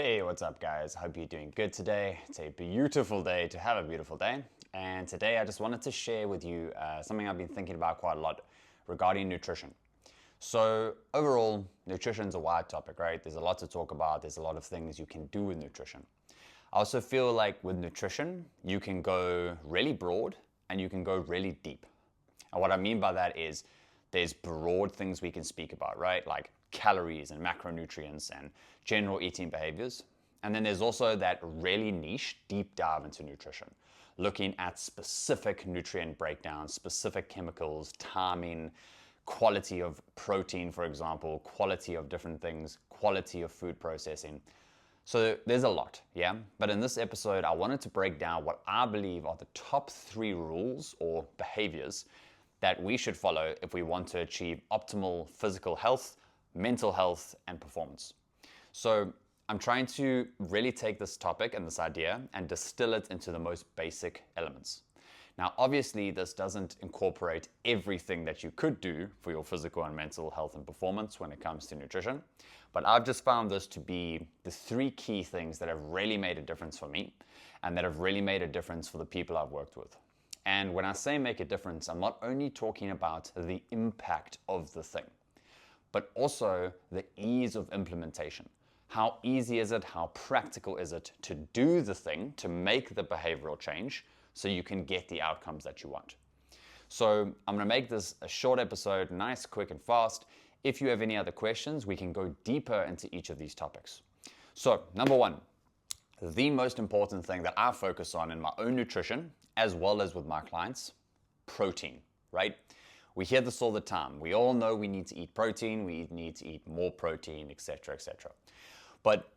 Hey, what's up, guys? Hope you're doing good today. It's a beautiful day to have a beautiful day. And today I just wanted to share with you something I've been thinking about quite a lot regarding nutrition. So, overall, nutrition is a wide topic, right? There's a lot to talk about, there's a lot of things you can do with nutrition. I also feel like with nutrition, you can go really broad and you can go really deep. And what I mean by that is there's broad things we can speak about, right? Like calories and macronutrients and general eating behaviors. And then there's also that really niche deep dive into nutrition, looking at specific nutrient breakdowns, specific chemicals, timing, quality of protein, for example, quality of different things, quality of food processing. So there's a lot, yeah? But in this episode, I wanted to break down what I believe are the top 3 rules or behaviors that we should follow if we want to achieve optimal physical health, mental health, and performance. So I'm trying to really take this topic and this idea and distill it into the most basic elements. Now, obviously, this doesn't incorporate everything that you could do for your physical and mental health and performance when it comes to nutrition, but I've just found this to be the 3 key things that have really made a difference for me and that have really made a difference for the people I've worked with. And when I say make a difference, I'm not only talking about the impact of the thing, but also the ease of implementation. How easy is it? How practical is it to do the thing, to make the behavioral change so you can get the outcomes that you want? So I'm going to make this a short episode, nice, quick, and fast. If you have any other questions, we can go deeper into each of these topics. So, number 1, the most important thing that I focus on in my own nutrition, as well as with my clients, protein, right? We hear this all the time. We all know we need to eat protein, we need to eat more protein, etc., etc. But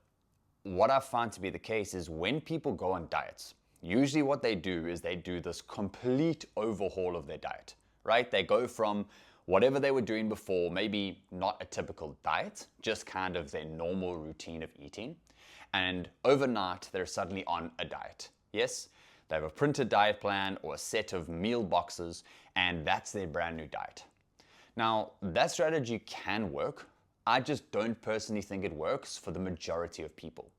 what I find to be the case is when people go on diets, usually what they do is they do this complete overhaul of their diet, right? They go from whatever they were doing before, maybe not a typical diet, just kind of their normal routine of eating, and overnight they're suddenly on a diet. Yes? They have a printed diet plan or a set of meal boxes, and that's their brand new diet. Now, that strategy can work. I just don't personally think it works for the majority of people.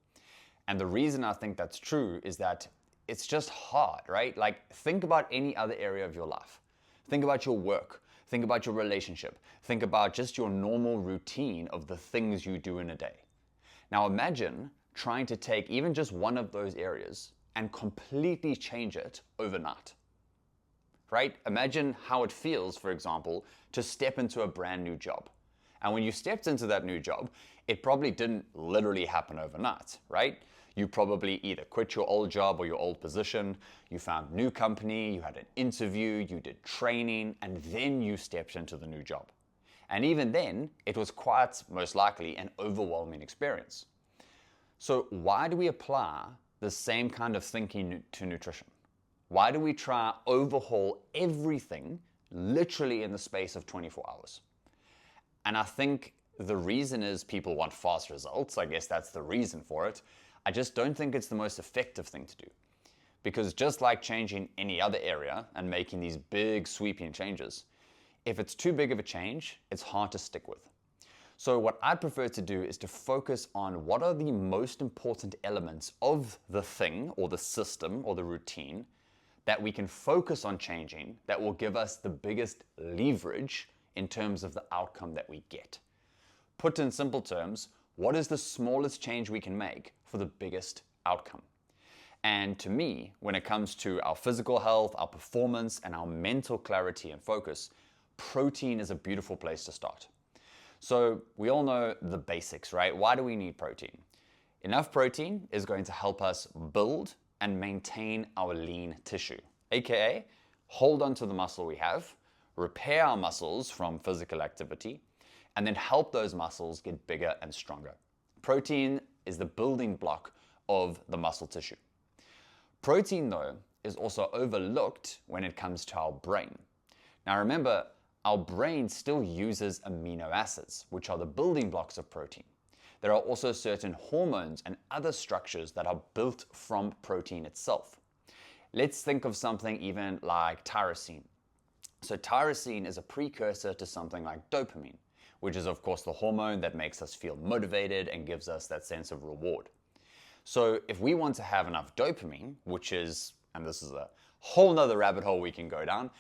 And the reason I think that's true is that it's just hard, right? Like, think about any other area of your life. Think about your work. Think about your relationship. Think about just your normal routine of the things you do in a day. Now, imagine trying to take even just one of those areas and completely change it overnight, right? Imagine how it feels, for example, to step into a brand new job. And when you stepped into that new job, it probably didn't literally happen overnight, right? You probably either quit your old job or your old position, you found a new company, you had an interview, you did training, and then you stepped into the new job. And even then, it was quite most likely an overwhelming experience. So why do we apply the same kind of thinking to nutrition? Why do we try overhaul everything literally in the space of 24 hours? And I think the reason is people want fast results. I guess that's the reason for it. I just don't think it's the most effective thing to do. Because just like changing any other area and making these big sweeping changes, if it's too big of a change, it's hard to stick with. So what I prefer to do is to focus on what are the most important elements of the thing or the system or the routine that we can focus on changing that will give us the biggest leverage in terms of the outcome that we get. Put in simple terms, what is the smallest change we can make for the biggest outcome? And to me, when it comes to our physical health, our performance, and our mental clarity and focus, protein is a beautiful place to start. So we all know the basics, right? Why do we need protein? Enough protein is going to help us build and maintain our lean tissue, aka hold on to the muscle we have, repair our muscles from physical activity, and then help those muscles get bigger and stronger. Protein is the building block of the muscle tissue. Protein, though, is also overlooked when it comes to our brain. Now remember, our brain still uses amino acids, which are the building blocks of protein. There are also certain hormones and other structures that are built from protein itself. Let's think of something even like tyrosine. So tyrosine is a precursor to something like dopamine, which is of course the hormone that makes us feel motivated and gives us that sense of reward. So if we want to have enough dopamine, which is, and this is a whole nother rabbit hole we can go down,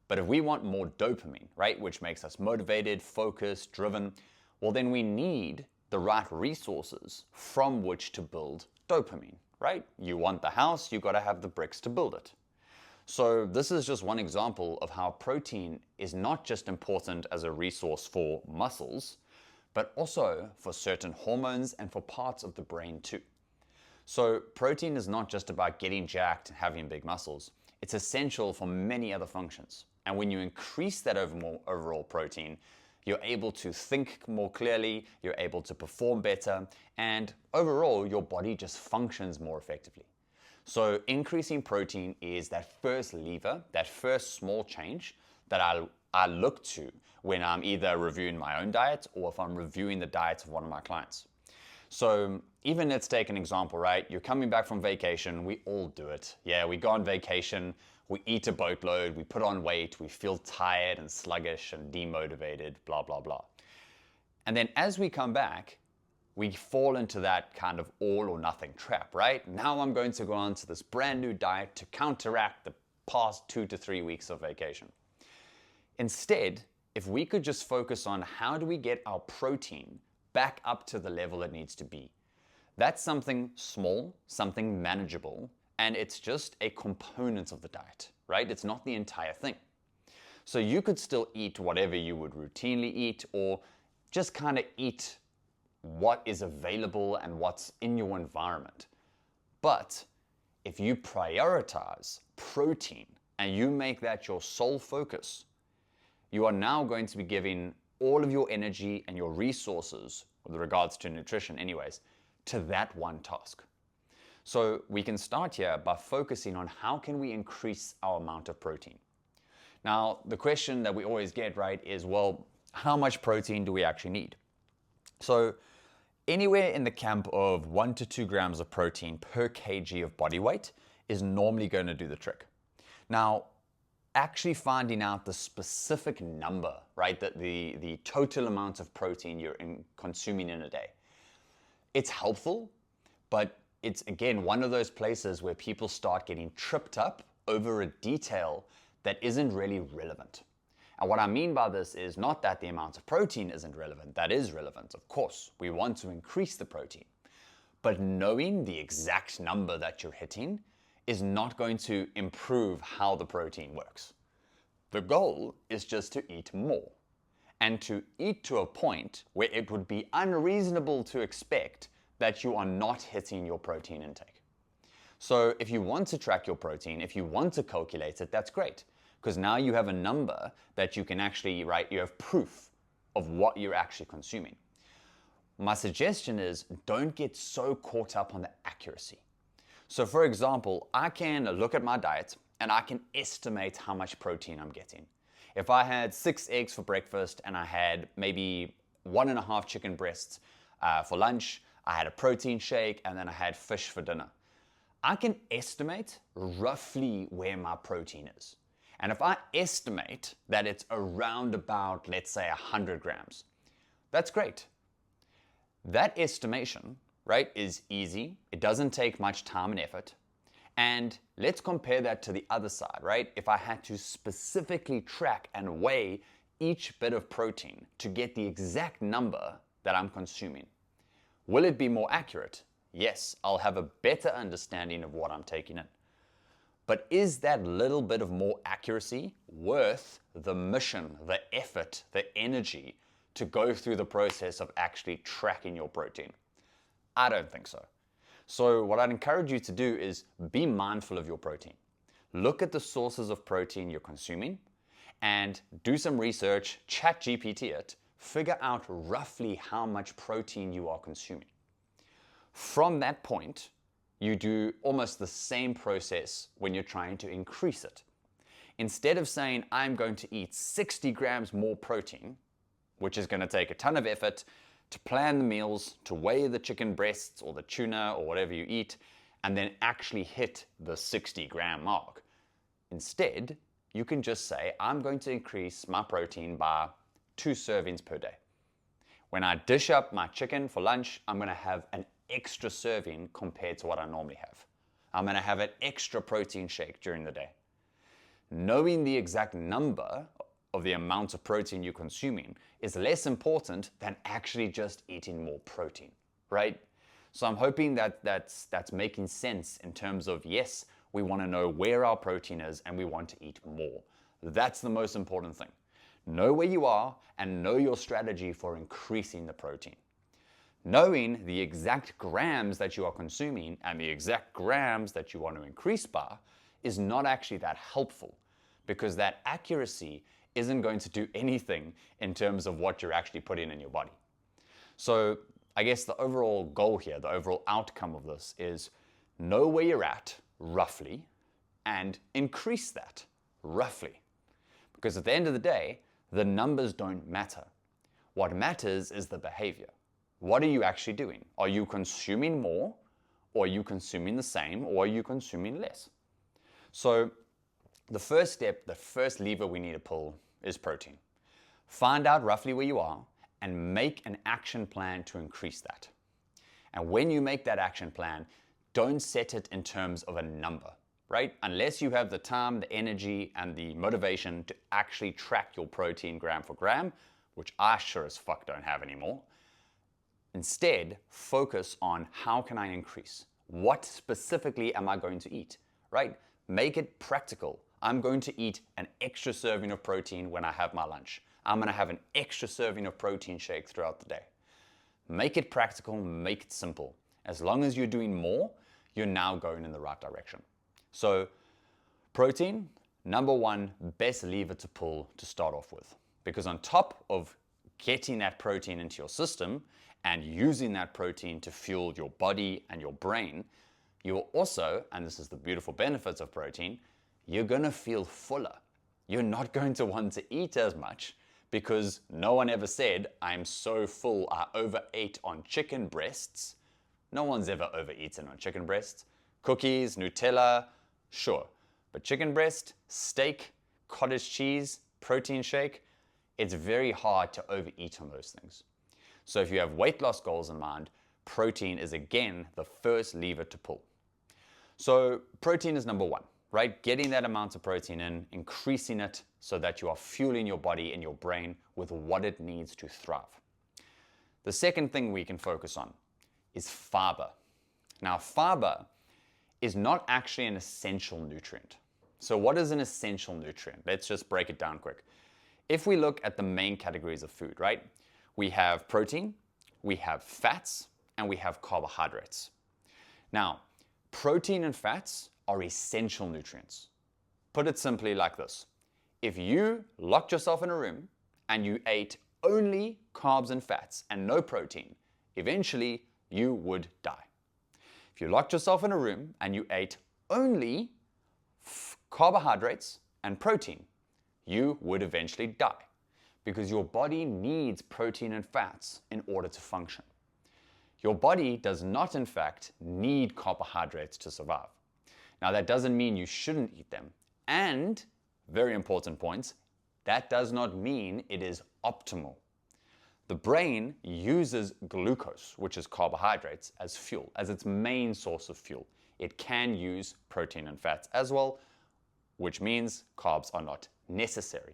but if we want more dopamine, right, which makes us motivated, focused, driven, well, then we need the right resources from which to build dopamine, right? You want the house, you got to have the bricks to build it. So this is just one example of how protein is not just important as a resource for muscles, but also for certain hormones and for parts of the brain too. So protein is not just about getting jacked and having big muscles. It's essential for many other functions. And when you increase that overall protein, you're able to think more clearly, you're able to perform better, and overall your body just functions more effectively. So increasing protein is that first lever, that first small change that I look to when I'm either reviewing my own diet or if I'm reviewing the diet of one of my clients. So even let's take an example, right? You're coming back from vacation, we all do it. Yeah, we go on vacation, we eat a boatload, we put on weight, we feel tired and sluggish and demotivated, blah, blah, blah. And then as we come back, we fall into that kind of all or nothing trap, right? Now I'm going to go on to this brand new diet to counteract the past 2 to 3 weeks of vacation. Instead, if we could just focus on how do we get our protein back up to the level it needs to be. That's something small, something manageable, and it's just a component of the diet, right? It's not the entire thing. So you could still eat whatever you would routinely eat, or just kind of eat what is available and what's in your environment. But if you prioritize protein and you make that your sole focus, you are now going to be giving all of your energy and your resources, with regards to nutrition anyways, to that one task. So we can start here by focusing on how can we increase our amount of protein. Now, the question that we always get, right, is, well, how much protein do we actually need? So anywhere in the camp of 1 to 2 grams of protein per kg of body weight is normally going to do the trick. Now, actually finding out the specific number, right, that the total amount of protein you're consuming in a day, it's helpful, but it's again one of those places where people start getting tripped up over a detail that isn't really relevant. And what I mean by this is not that the amount of protein isn't relevant. That is relevant, of course. We want to increase the protein. But knowing the exact number that you're hitting is not going to improve how the protein works. The goal is just to eat more, and to eat to a point where it would be unreasonable to expect that you are not hitting your protein intake. So if you want to track your protein, if you want to calculate it, that's great, because now you have a number that you can actually, right, you have proof of what you're actually consuming. My suggestion is don't get so caught up on the accuracy. So for example, I can look at my diet and I can estimate how much protein I'm getting. If I had 6 eggs for breakfast and I had maybe 1.5 chicken breasts for lunch, I had a protein shake, and then I had fish for dinner, I can estimate roughly where my protein is. And if I estimate that it's around about, let's say, 100 grams, that's great. That estimation, right, is easy. It doesn't take much time and effort. And let's compare that to the other side, right? If I had to specifically track and weigh each bit of protein to get the exact number that I'm consuming, will it be more accurate? Yes, I'll have a better understanding of what I'm taking in. But is that little bit of more accuracy worth the mission, the effort, the energy to go through the process of actually tracking your protein? I don't think so. So what I'd encourage you to do is be mindful of your protein. Look at the sources of protein you're consuming and do some research, chat GPT it, figure out roughly how much protein you are consuming. From that point, you do almost the same process when you're trying to increase it. Instead of saying, I'm going to eat 60 grams more protein, which is going to take a ton of effort to plan the meals, to weigh the chicken breasts or the tuna or whatever you eat, and then actually hit the 60-gram mark. Instead, you can just say, I'm going to increase my protein by 2 servings per day. When I dish up my chicken for lunch, I'm going to have an extra serving compared to what I normally have. I'm going to have an extra protein shake during the day. Knowing the exact number of the amount of protein you're consuming is less important than actually just eating more protein, right? So I'm hoping that that's making sense in terms of, yes, we want to know where our protein is and we want to eat more. That's the most important thing. Know where you are and know your strategy for increasing the protein. Knowing the exact grams that you are consuming and the exact grams that you want to increase by is not actually that helpful, because that accuracy isn't going to do anything in terms of what you're actually putting in your body. So I guess the overall goal here, the overall outcome of this is know where you're at roughly and increase that roughly. Because at the end of the day, the numbers don't matter. What matters is the behavior. What are you actually doing? Are you consuming more, or are you consuming the same, or are you consuming less? So the first step, the first lever we need to pull is protein. Find out roughly where you are and make an action plan to increase that. And when you make that action plan, don't set it in terms of a number, right? Unless you have the time, the energy, and the motivation to actually track your protein gram for gram, which I sure as fuck don't have anymore. Instead, focus on how can I increase? What specifically am I going to eat, right? Make it practical. I'm going to eat an extra serving of protein when I have my lunch. I'm going to have an extra serving of protein shake throughout the day. Make it practical, make it simple. As long as you're doing more, you're now going in the right direction. So protein, number one, best lever to pull to start off with. Because on top of getting that protein into your system and using that protein to fuel your body and your brain, you're also, and this is the beautiful benefits of protein, you're going to feel fuller. You're not going to want to eat as much because no one ever said, I'm so full, I overate on chicken breasts. No one's ever overeaten on chicken breasts. Cookies, Nutella, sure. But chicken breast, steak, cottage cheese, protein shake, it's very hard to overeat on those things. So if you have weight loss goals in mind, protein is again the first lever to pull. So protein is number one, right? Getting that amount of protein in, increasing it so that you are fueling your body and your brain with what it needs to thrive. The second thing we can focus on is fiber. Now, fiber is not actually an essential nutrient. So what is an essential nutrient? Let's just break it down quick. If we look at the main categories of food, right? We have protein, we have fats, and we have carbohydrates. Now, protein and fats are essential nutrients. Put it simply like this. If you locked yourself in a room and you ate only carbs and fats and no protein, eventually you would die. If you locked yourself in a room and you ate only carbohydrates and protein, you would eventually die because your body needs protein and fats in order to function. Your body does not, in fact, need carbohydrates to survive. Now, that doesn't mean you shouldn't eat them. And, very important points, that does not mean it is optimal. The brain uses glucose, which is carbohydrates, as fuel, as its main source of fuel. It can use protein and fats as well, which means carbs are not necessary.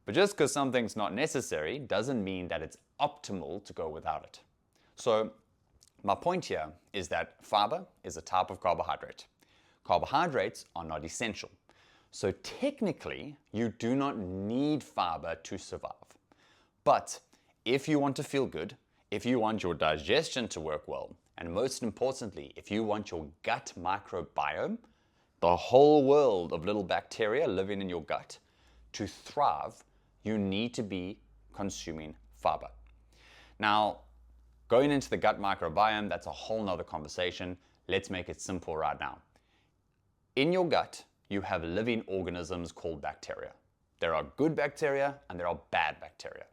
But just because something's not necessary doesn't mean that it's optimal to go without it. So my point here is that fiber is a type of carbohydrate. Carbohydrates are not essential. So technically, you do not need fiber to survive. But if you want to feel good, if you want your digestion to work well, and most importantly, if you want your gut microbiome, the whole world of little bacteria living in your gut, to thrive, you need to be consuming fiber. Now, going into the gut microbiome, that's a whole nother conversation. Let's make it simple right now. In your gut, you have living organisms called bacteria. There are good bacteria and there are bad bacteria.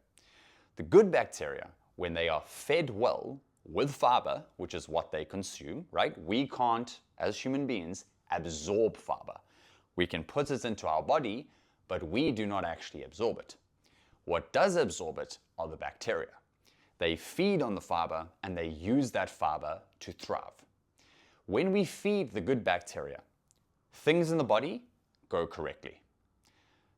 The good bacteria, when they are fed well with fiber, which is what they consume, right? We can't, as human beings, absorb fiber. We can put it into our body, but we do not actually absorb it. What does absorb it are the bacteria. They feed on the fiber and they use that fiber to thrive. When we feed the good bacteria, things in the body go correctly.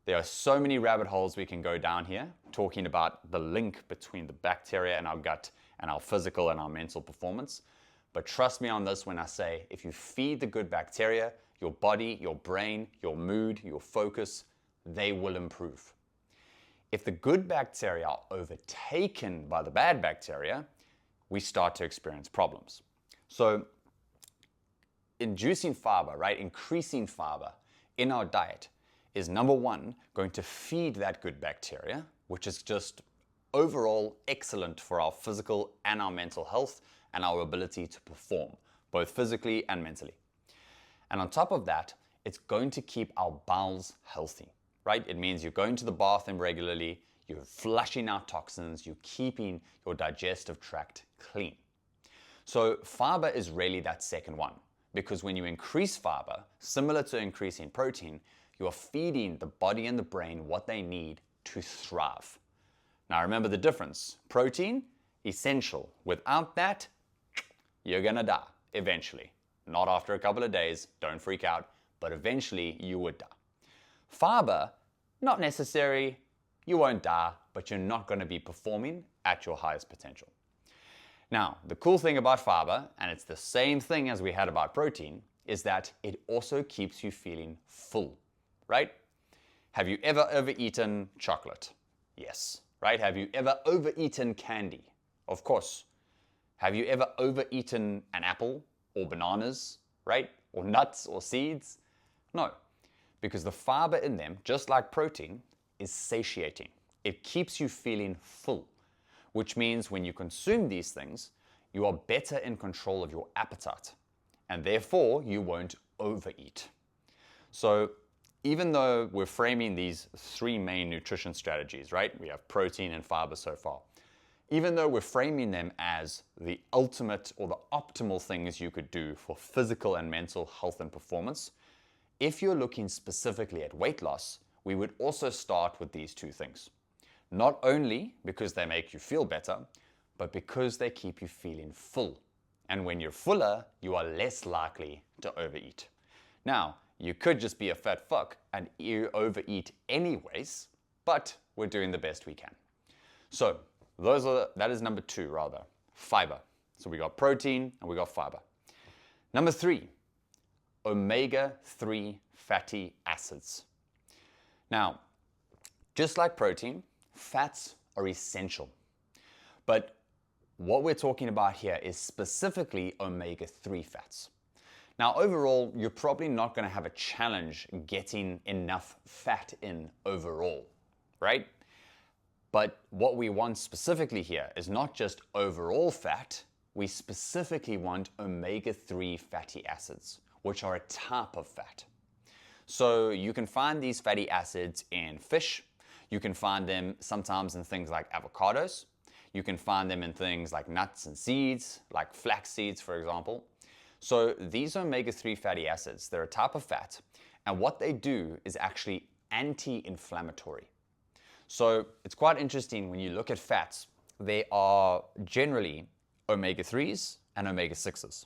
There are so many rabbit holes we can go down here, talking about the link between the bacteria and our gut and our physical and our mental performance. But trust me on this when I say, if you feed the good bacteria, your body, your brain, your mood, your focus, they will improve. If the good bacteria are overtaken by the bad bacteria, we start to experience problems. So inducing fiber, right, increasing fiber in our diet is number one, going to feed that good bacteria, which is just overall excellent for our physical and our mental health and our ability to perform, both physically and mentally. And on top of that, it's going to keep our bowels healthy, right? It means you're going to the bathroom regularly, you're flushing out toxins, you're keeping your digestive tract clean. So fiber is really that second one, because when you increase fiber, similar to increasing protein, you are feeding the body and the brain what they need to thrive. Now remember the difference. Protein, essential. Without that, you're gonna die eventually. Not after a couple of days, don't freak out, but eventually you would die. Fiber, not necessary, you won't die, but you're not gonna be performing at your highest potential. Now, the cool thing about fiber, and it's the same thing as we had about protein, is that it also keeps you feeling full. Right? Have you ever overeaten chocolate? Yes. Right? Have you ever overeaten candy? Of course. Have you ever overeaten an apple or bananas? Right? Or nuts or seeds? No. Because the fiber in them, just like protein, is satiating. It keeps you feeling full, which means when you consume these things, you are better in control of your appetite, and therefore you won't overeat. So even though we're framing these three main nutrition strategies, right? We have protein and fiber so far. Even though we're framing them as the ultimate or the optimal things you could do for physical and mental health and performance, if you're looking specifically at weight loss, we would also start with these two things. Not only because they make you feel better, but because they keep you feeling full. And when you're fuller, you are less likely to overeat. Now, you could just be a fat fuck and you overeat anyways, but we're doing the best we can. So that is number two rather, fiber. So we got protein and we got fiber. Number three, omega-3 fatty acids. Now, just like protein, fats are essential. But what we're talking about here is specifically omega-3 fats. Now, overall, you're probably not going to have a challenge getting enough fat in overall, right? But what we want specifically here is not just overall fat, we specifically want omega-3 fatty acids, which are a type of fat. So you can find these fatty acids in fish, you can find them sometimes in things like avocados, you can find them in things like nuts and seeds, like flax seeds, for example. So these omega-3 fatty acids, they're a type of fat, and what they do is actually anti-inflammatory. So it's quite interesting when you look at fats, they are generally omega-3s and omega-6s.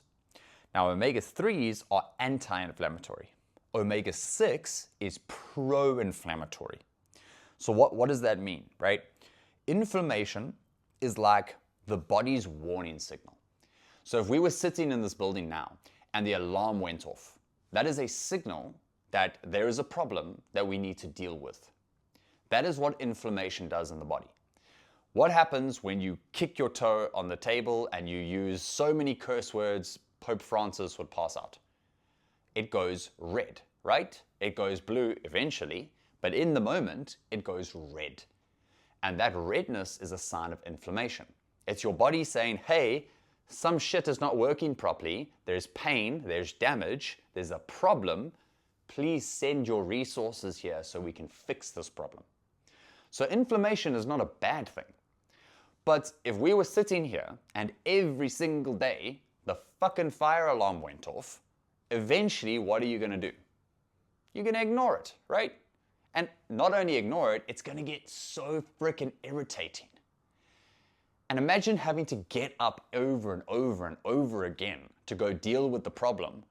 Now omega-3s are anti-inflammatory. Omega-6 is pro-inflammatory. So what does that mean, right? Inflammation is like the body's warning signal. So if we were sitting in this building now and the alarm went off, that is a signal that there is a problem that we need to deal with. That is what inflammation does in the body. What happens when you kick your toe on the table and you use so many curse words Pope Francis would pass out? It goes red, right? It goes blue eventually, but in the moment, it goes red. And that redness is a sign of inflammation. It's your body saying, hey, some shit is not working properly, there's pain, there's damage, there's a problem, please send your resources here so we can fix this problem. So inflammation is not a bad thing. But if we were sitting here and every single day the fucking fire alarm went off, eventually what are you gonna do? You're gonna ignore it, right? And not only ignore it, it's gonna get so freaking irritating. And imagine having to get up over and over and over again to go deal with the problem.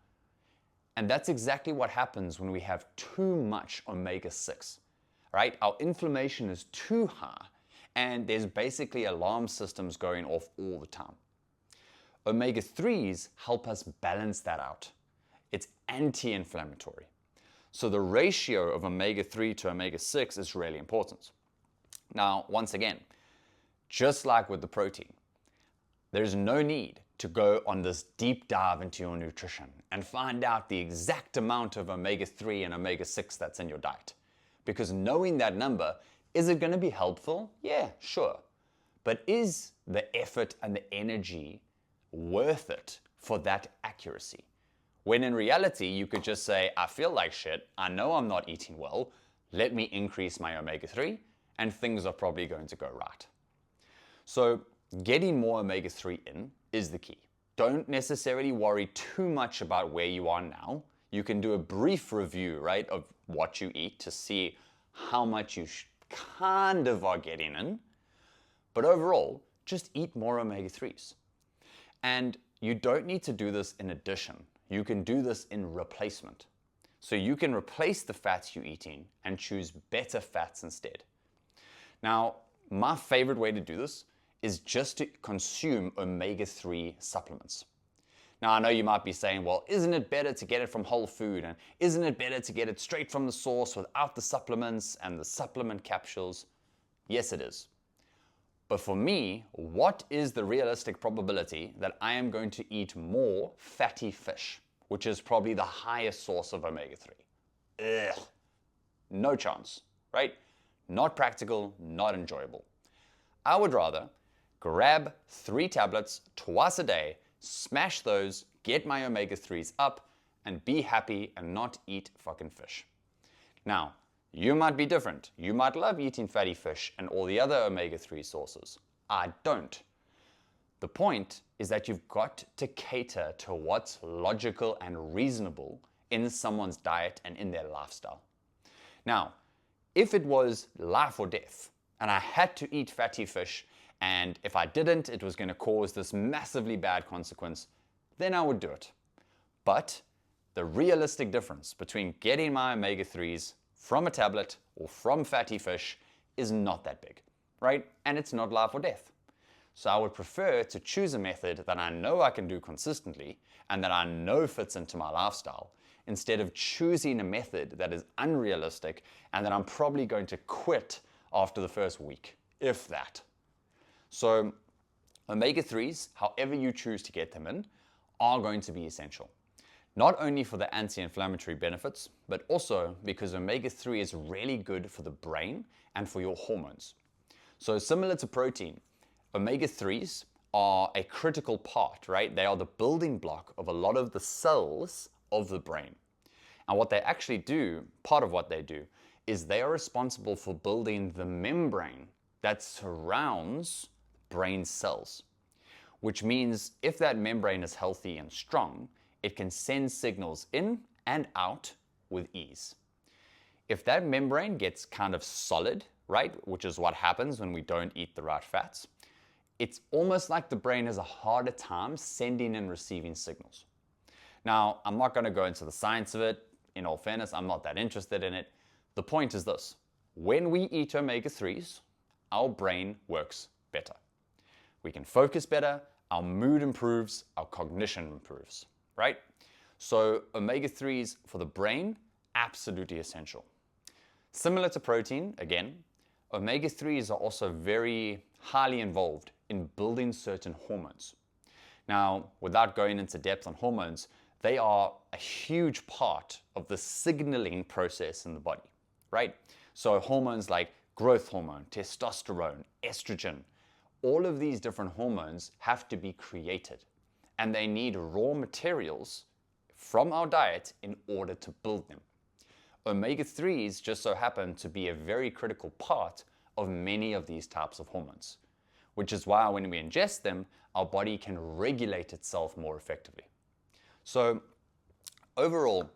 And that's exactly what happens when we have too much omega-6, right? Our inflammation is too high and there's basically alarm systems going off all the time. Omega-3s help us balance that out. It's anti-inflammatory. So the ratio of omega-3 to omega-6 is really important. Now, once again, just like with the protein, there's no need to go on this deep dive into your nutrition and find out the exact amount of omega-3 and omega-6 that's in your diet. Because knowing that number, is it going to be helpful? Yeah, sure. But is the effort and the energy worth it for that accuracy? When in reality, you could just say, I feel like shit, I know I'm not eating well, let me increase my omega-3, and things are probably going to go right. So getting more omega-3 in is the key. Don't necessarily worry too much about where you are now. You can do a brief review, right, of what you eat to see how much you kind of are getting in. But overall, just eat more omega-3s. And you don't need to do this in addition. You can do this in replacement. So you can replace the fats you're eating and choose better fats instead. Now, my favorite way to do this is just to consume omega-3 supplements. Now, I know you might be saying, well, isn't it better to get it from whole food? And isn't it better to get it straight from the source without the supplements and the supplement capsules? Yes, it is. But for me, what is the realistic probability that I am going to eat more fatty fish, which is probably the highest source of omega-3? Ugh, no chance, right? Not practical, not enjoyable. I would rather grab 3 tablets twice a day, smash those, get my omega-3s up, and be happy and not eat fucking fish. Now, you might be different. You might love eating fatty fish and all the other omega-3 sources. I don't. The point is that you've got to cater to what's logical and reasonable in someone's diet and in their lifestyle. Now, if it was life or death, and I had to eat fatty fish, and if I didn't, it was going to cause this massively bad consequence, then I would do it. But the realistic difference between getting my omega-3s from a tablet or from fatty fish is not that big, right? And it's not life or death. So I would prefer to choose a method that I know I can do consistently and that I know fits into my lifestyle, instead of choosing a method that is unrealistic and that I'm probably going to quit after the first week, if that. So omega-3s, however you choose to get them in, are going to be essential. Not only for the anti-inflammatory benefits, but also because omega-3 is really good for the brain and for your hormones. So similar to protein, omega-3s are a critical part, right? They are the building block of a lot of the cells of the brain. And what they actually do, part of what they do, is they are responsible for building the membrane that surrounds brain cells. Which means if that membrane is healthy and strong, it can send signals in and out with ease. If that membrane gets kind of solid, right, which is what happens when we don't eat the right fats, it's almost like the brain has a harder time sending and receiving signals. Now, I'm not going to go into the science of it. In all fairness, I'm not that interested in it. The point is this: when we eat omega-3s, our brain works better. We can focus better, our mood improves, our cognition improves, right? So omega-3s for the brain, absolutely essential. Similar to protein, again, omega-3s are also very highly involved in building certain hormones. Now, without going into depth on hormones, they are a huge part of the signaling process in the body, right? So hormones like growth hormone, testosterone, estrogen, all of these different hormones have to be created, and they need raw materials from our diet in order to build them. Omega-3s just so happen to be a very critical part of many of these types of hormones, which is why when we ingest them, our body can regulate itself more effectively. So overall,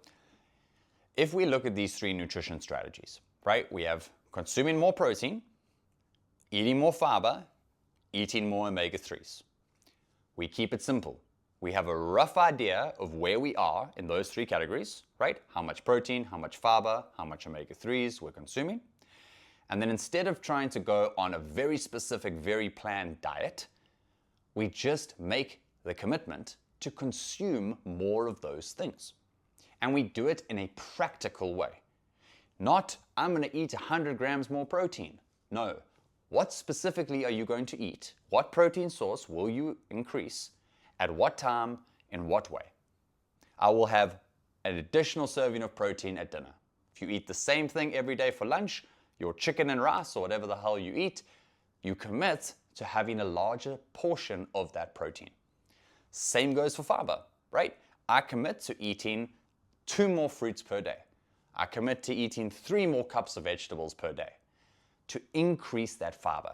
if we look at these 3 nutrition strategies, right, we have consuming more protein, eating more fiber, eating more omega-3s. We keep it simple. We have a rough idea of where we are in those three categories, right? How much protein, how much fiber, how much omega-3s we're consuming. And then instead of trying to go on a very specific, very planned diet, we just make the commitment to consume more of those things. And we do it in a practical way. Not, I'm going to eat 100 grams more protein. No. What specifically are you going to eat? What protein source will you increase? At what time? In what way? I will have an additional serving of protein at dinner. If you eat the same thing every day for lunch, your chicken and rice or whatever the hell you eat, you commit to having a larger portion of that protein. Same goes for fiber, right? I commit to eating 2 more fruits per day. I commit to eating 3 more cups of vegetables per day to increase that fiber.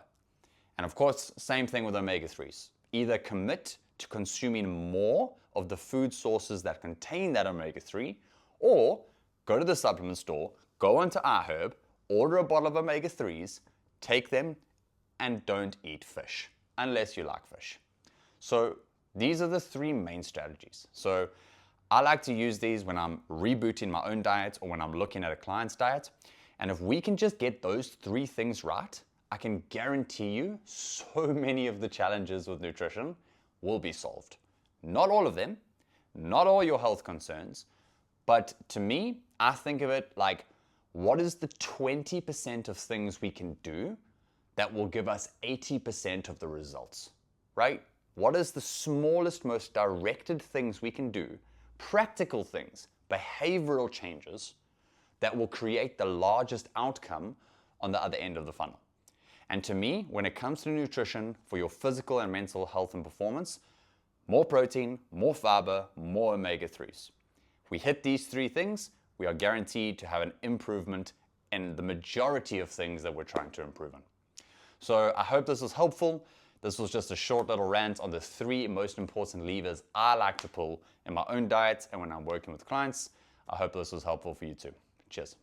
And of course, same thing with omega-3s. Either commit to consuming more of the food sources that contain that omega-3, or go to the supplement store, go onto iHerb, order a bottle of omega-3s, take them, and don't eat fish, unless you like fish. So these are the 3 main strategies. So I like to use these when I'm rebooting my own diet or when I'm looking at a client's diet. And if we can just get those 3 things right, I can guarantee you so many of the challenges with nutrition will be solved. Not all of them, not all your health concerns, but to me, I think of it like, what is the 20% of things we can do that will give us 80% of the results, right? What is the smallest, most directed things we can do, practical things, behavioral changes that will create the largest outcome on the other end of the funnel? And to me, when it comes to nutrition for your physical and mental health and performance, more protein, more fiber, more omega-3s. If we hit these 3 things, we are guaranteed to have an improvement in the majority of things that we're trying to improve on. So I hope this was helpful. This was just a short little rant on the 3 most important levers I like to pull in my own diet and when I'm working with clients. I hope this was helpful for you too. Cheers.